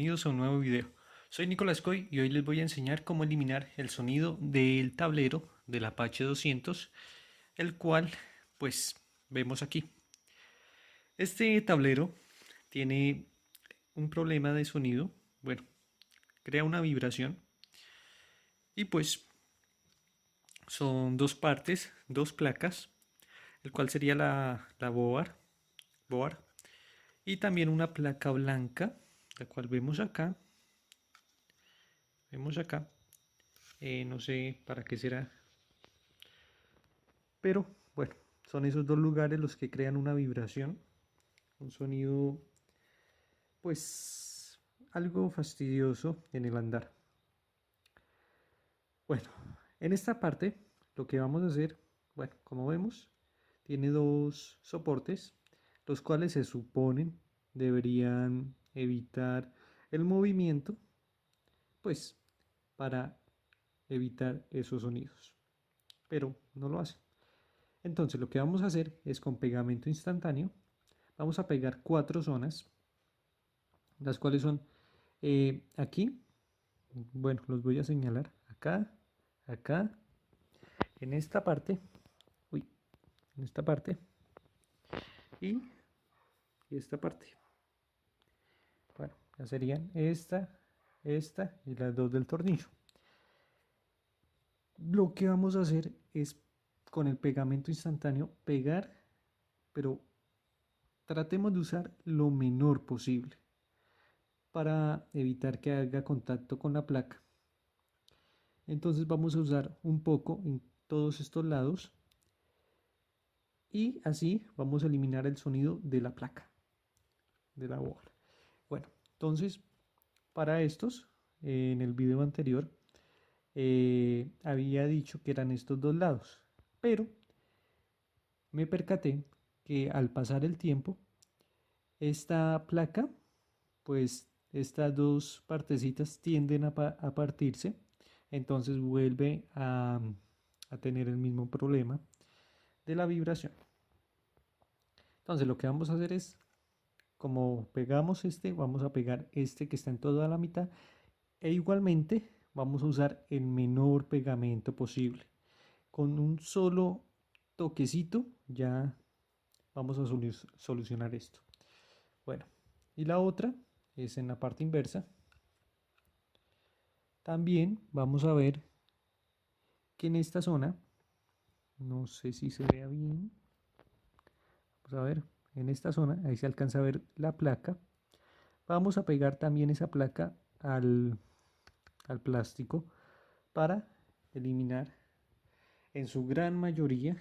bienvenidos a un nuevo video. Soy Nicolás Coy y hoy les voy a enseñar cómo eliminar el sonido del tablero del Apache 200, el cual pues vemos aquí. Este tablero tiene un problema de sonido, bueno, crea una vibración y pues son dos partes, dos placas, el cual sería la board y también una placa blanca, la cual vemos acá. No sé para qué será, pero bueno, son esos dos lugares los que crean una vibración, un sonido pues algo fastidioso en el andar. Bueno, en esta parte lo que vamos a hacer, bueno, como vemos, tiene dos soportes, los cuales se suponen deberían evitar el movimiento, pues para evitar esos sonidos, pero no lo hacen. Entonces lo que vamos a hacer es con pegamento instantáneo, vamos a pegar 4 zonas, las cuales son aquí, bueno, los voy a señalar acá, acá, en esta parte, uy, en esta parte y esta parte. Bueno, ya serían esta y las dos del tornillo. Lo que vamos a hacer es con el pegamento instantáneo pegar, pero tratemos de usar lo menor posible para evitar que haga contacto con la placa. Entonces vamos a usar un poco en todos estos lados y así vamos a eliminar el sonido de la placa, de la bola. Bueno, entonces para estos, en el video anterior había dicho que eran estos dos lados, pero me percaté que al pasar el tiempo esta placa, pues estas dos partecitas tienden a partirse, entonces vuelve a tener el mismo problema de la vibración. Entonces lo que vamos a hacer es, como pegamos este, vamos a pegar este que está en toda la mitad e igualmente vamos a usar el menor pegamento posible. Con un solo toquecito ya vamos a solucionar esto. Bueno, y la otra es en la parte inversa. También vamos a ver que en esta zona, no sé si se vea bien, vamos a ver, en esta zona, ahí se alcanza a ver la placa. Vamos a pegar también esa placa al plástico para eliminar en su gran mayoría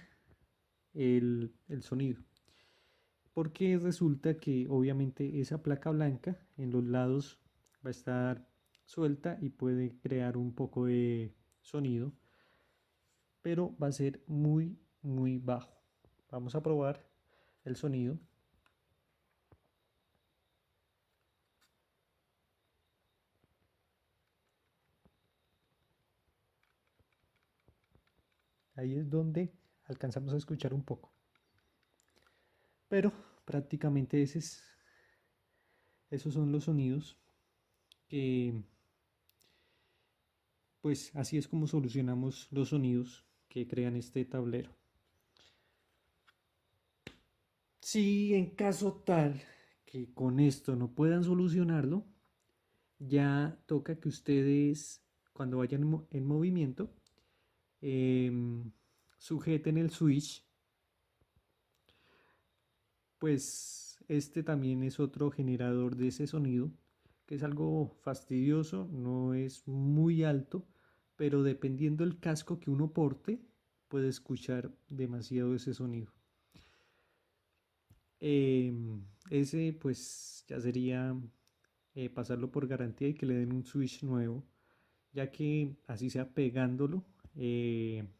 el sonido. Porque resulta que obviamente esa placa blanca en los lados va a estar suelta y puede crear un poco de sonido, pero va a ser muy bajo. Vamos a probar el sonido. Ahí es donde alcanzamos a escuchar un poco, pero prácticamente esos son los sonidos que, pues así es como solucionamos los sonidos que crean este tablero. Si en caso tal que con esto no puedan solucionarlo, ya toca que ustedes cuando vayan en movimiento sujeten el switch. Pues este también es otro generador de ese sonido, que es algo fastidioso, no es muy alto, pero dependiendo del casco que uno porte, puede escuchar demasiado ese sonido. Ese pues ya sería pasarlo por garantía y que le den un switch nuevo, ya que así sea pegándolo,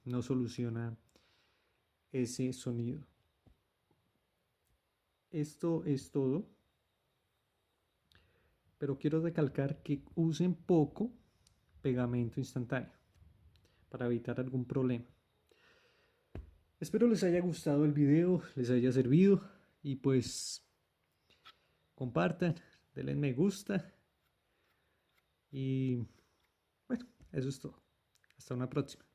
no soluciona ese sonido. Esto es todo, pero quiero recalcar que usen poco pegamento instantáneo para evitar algún problema. Espero les haya gustado el video, les haya servido y pues compartan, denle me gusta Y bueno, eso es todo. Hasta una próxima.